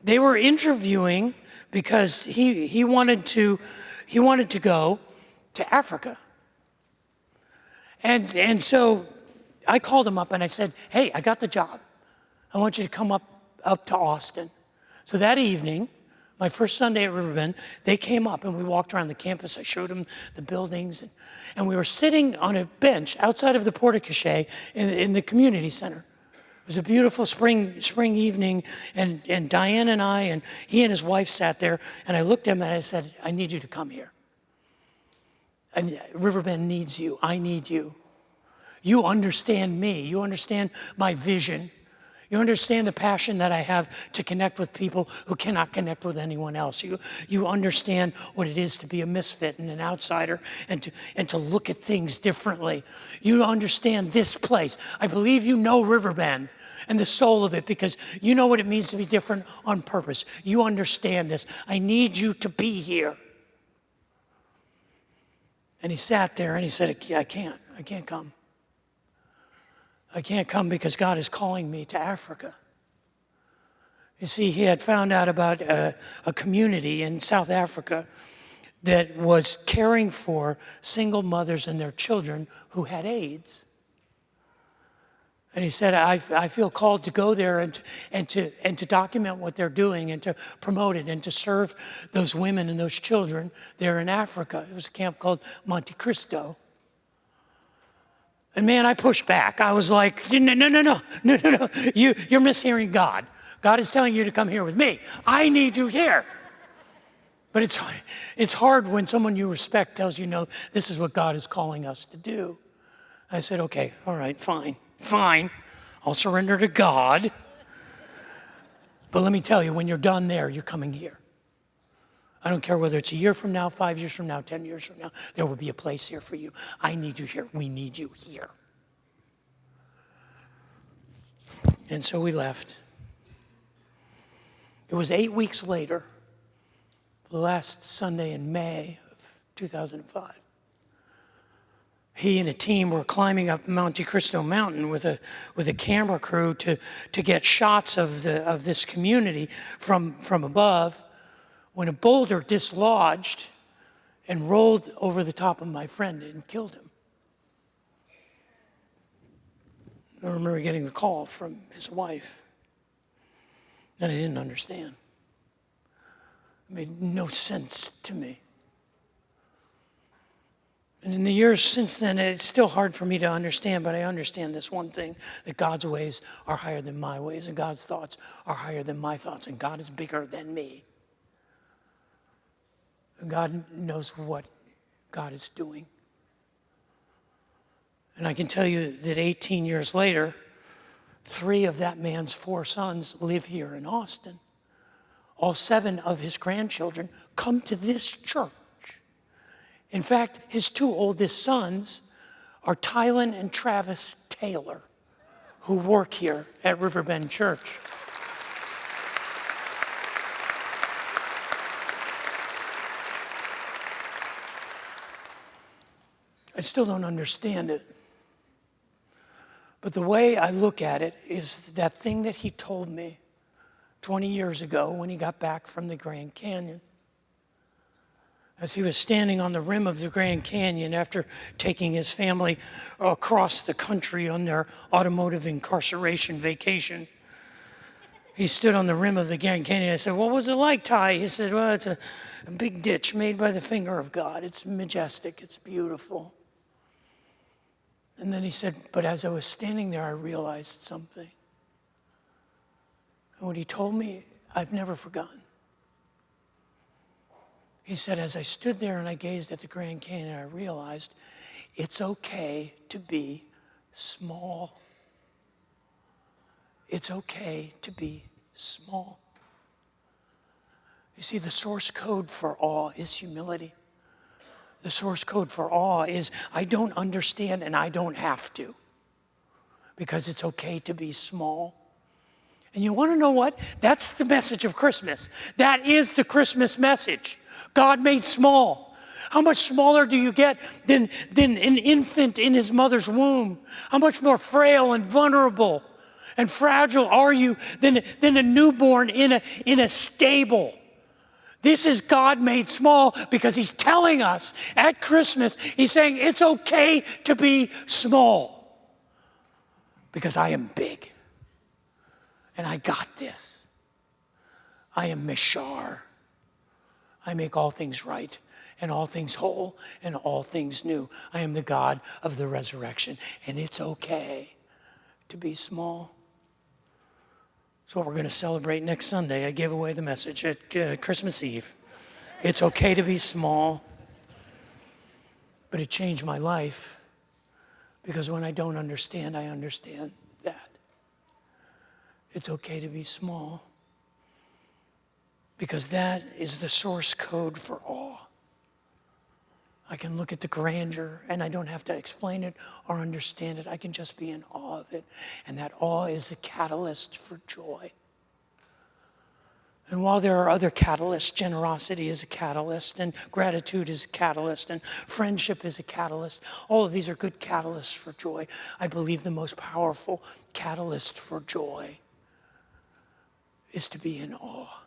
Speaker 6: interviewing because he wanted to go to Africa. And so I called him up and I said, hey, I got the job. I want you to come up to Austin. So that evening, my first Sunday at Riverbend, they came up and we walked around the campus. I showed them the buildings, and we were sitting on a bench outside of the porte-cochere in the community center. It was a beautiful spring evening, and Diane and I, and he and his wife sat there, and I looked at him and I said, I need you to come here. And Riverbend needs you. I need you. You understand me. You understand my vision. You understand the passion that I have to connect with people who cannot connect with anyone else. You understand what it is to be a misfit and an outsider and to look at things differently. You understand this place. I believe you know Riverbend and the soul of it because you know what it means to be different on purpose. You understand this. I need you to be here. And he sat there and he said, I can't come. I can't come because God is calling me to Africa. You see, he had found out about a community in South Africa that was caring for single mothers and their children who had AIDS. And he said, I feel called to go there and to document what they're doing and to promote it and to serve those women and those children there in Africa. It was a camp called Monte Cristo. And man, I pushed back. I was like, no. You're mishearing God. God is telling you to come here with me. I need you here. But it's hard when someone you respect tells you, no, this is what God is calling us to do. I said, okay, all right, fine. I'll surrender to God. But let me tell you, when you're done there, you're coming here. I don't care whether it's a year from now, 5 years from now, 10 years from now, there will be a place here for you. I need you here. We need you here. And so we left. It was 8 weeks later, the last Sunday in May of 2005. He and a team were climbing up Monte Cristo Mountain with a camera crew to get shots of this community from above, when a boulder dislodged and rolled over the top of my friend and killed him. I remember getting the call from his wife, and I didn't understand. It made no sense to me. And in the years since then, it's still hard for me to understand, but I understand this one thing, that God's ways are higher than my ways, and God's thoughts are higher than my thoughts, and God is bigger than me. And God knows what God is doing. And I can tell you that 18 years later, 3 of that man's 4 sons live here in Austin. All 7 of his grandchildren come to this church. In fact, his 2 oldest sons are Tylen and Travis Taylor, who work here at Riverbend Church. I still don't understand it. But the way I look at it is that thing that he told me 20 years ago when he got back from the Grand Canyon. As he was standing on the rim of the Grand Canyon after taking his family across the country on their automotive incarceration vacation. He stood on the rim of the Grand Canyon. I said, what was it like, Ty? He said, well, it's a big ditch made by the finger of God. It's majestic. It's beautiful. And then he said, but as I was standing there, I realized something. And what he told me, I've never forgotten. He said, as I stood there and I gazed at the Grand Canyon, I realized it's okay to be small. It's okay to be small. You see, the source code for awe is humility. The source code for awe is I don't understand and I don't have to, because it's okay to be small. And you want to know what? That's the message of Christmas. That is the Christmas message. God made small. How much smaller do you get than an infant in his mother's womb? How much more frail and vulnerable and fragile are you than a newborn in a stable? This is God made small because he's telling us at Christmas, he's saying it's okay to be small because I am big and I got this. I am Mishar. I make all things right and all things whole and all things new. I am the God of the resurrection, and it's okay to be small. It's what we're going to celebrate next Sunday. I gave away the message at Christmas Eve. It's okay to be small, but it changed my life because when I don't understand, I understand that. It's okay to be small because that is the source code for awe. I can look at the grandeur and I don't have to explain it or understand it. I can just be in awe of it. And that awe is a catalyst for joy. And while there are other catalysts, generosity is a catalyst, and gratitude is a catalyst, and friendship is a catalyst. All of these are good catalysts for joy. I believe the most powerful catalyst for joy is to be in awe.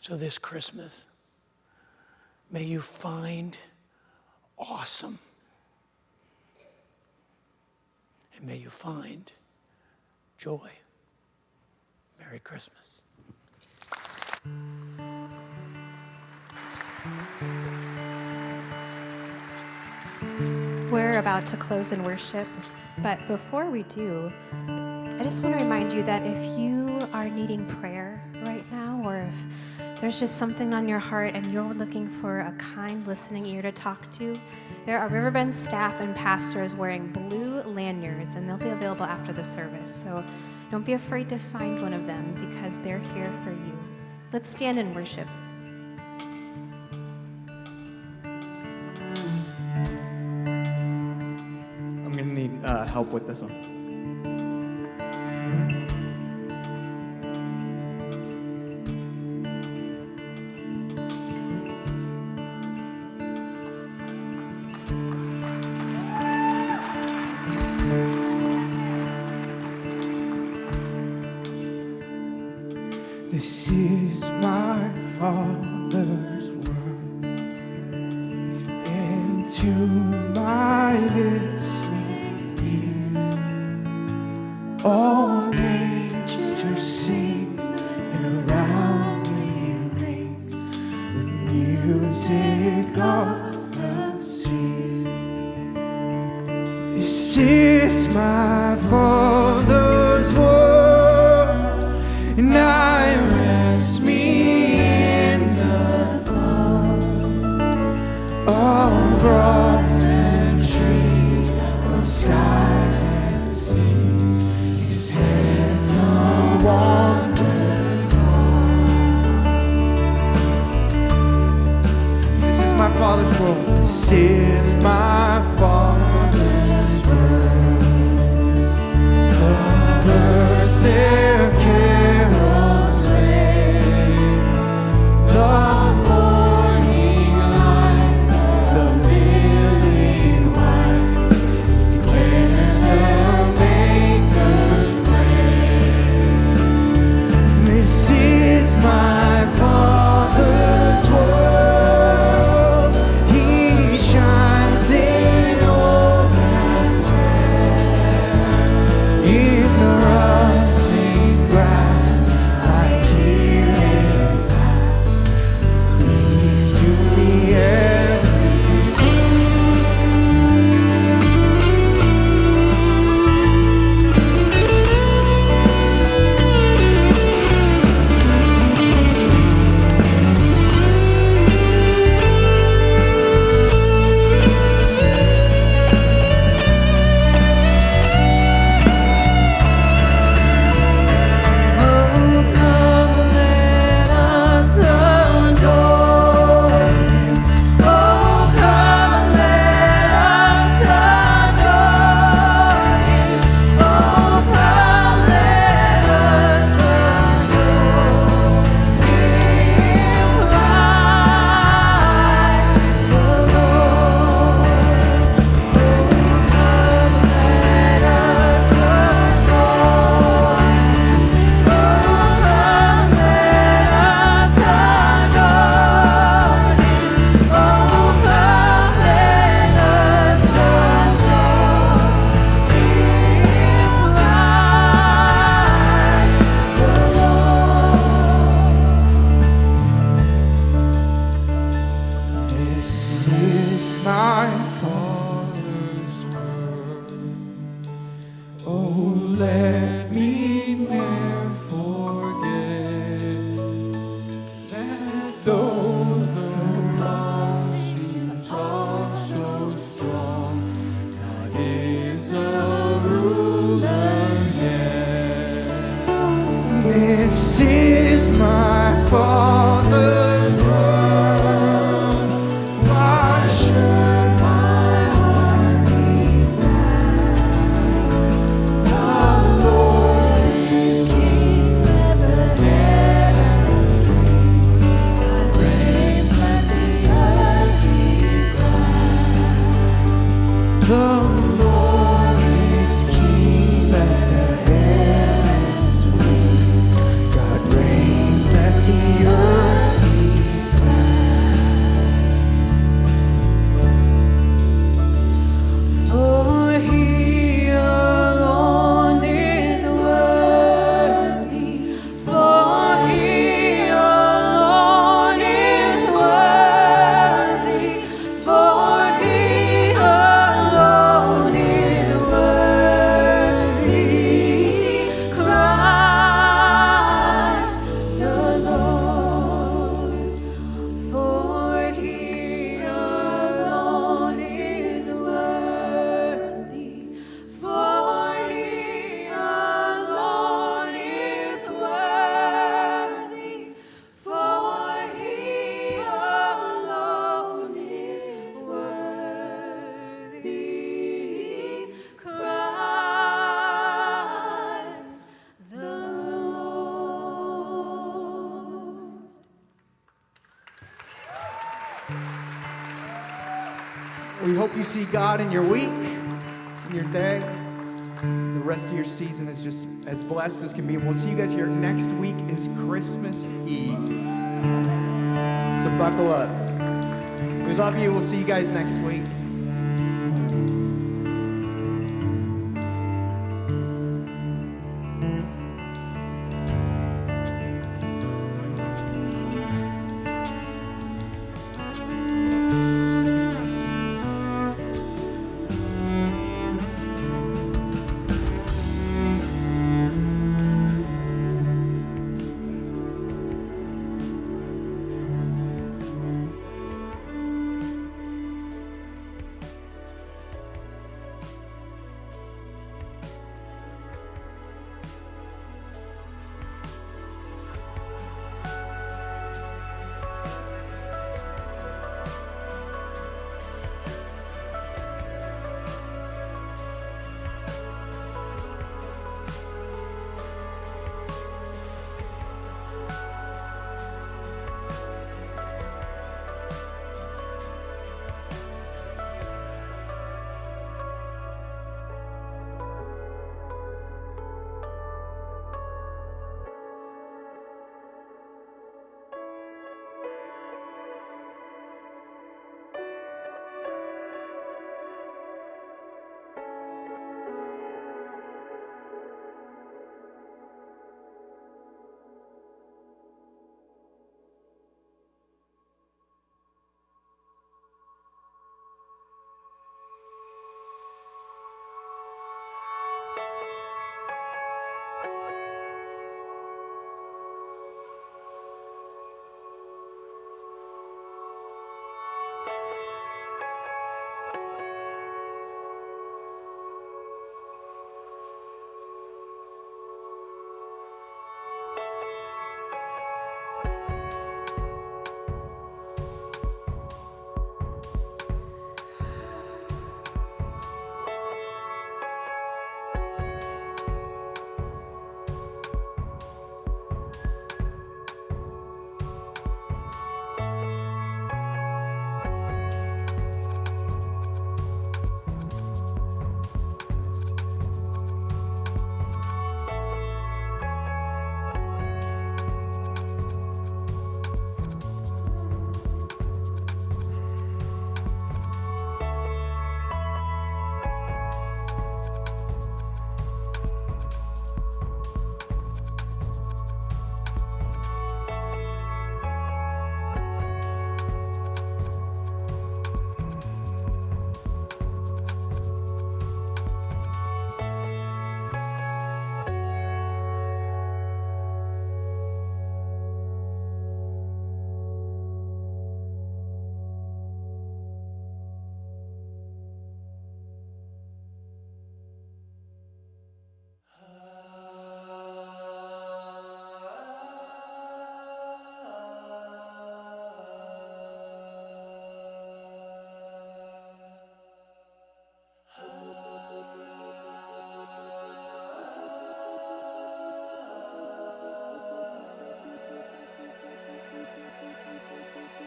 Speaker 6: So this Christmas, may you find awesome. And may you find joy. Merry Christmas.
Speaker 5: We're about to close in worship, but before we do, I just want to remind you that if you are needing prayer right now, or if there's just something on your heart and you're looking for a kind, listening ear to talk to, there are Riverbend staff and pastors wearing blue lanyards, and they'll be available after the service. So don't be afraid to find one of them because they're here for you. Let's stand and worship.
Speaker 14: I'm going to need help with this one.
Speaker 15: This is my Father's word into my listening ears. All nature sings and around me rings the music of the seas. This is my Father's word, and I rest me in the thought of rocks and trees, of skies and seas. His hands the wonders wrought. This is my Father's world. This is my Father's world. This is my Father's world. Why should my heart be sad? The Lord is King, let the heavens ring. God reigns, let the earth be glad. The Lord is King, let the heavens ring. God reigns, let the earth be glad. For He alone is worthy. For He alone is worthy. For He alone is worthy. Christ the Lord. For He alone is worthy. For He alone is worthy. For He alone is worthy. Christ the Lord.
Speaker 14: We hope you see God in your week, in your day. The rest of your season is just as blessed as can be. And we'll see you guys here next week is Christmas Eve. So buckle up. We love you. We'll see you guys next week.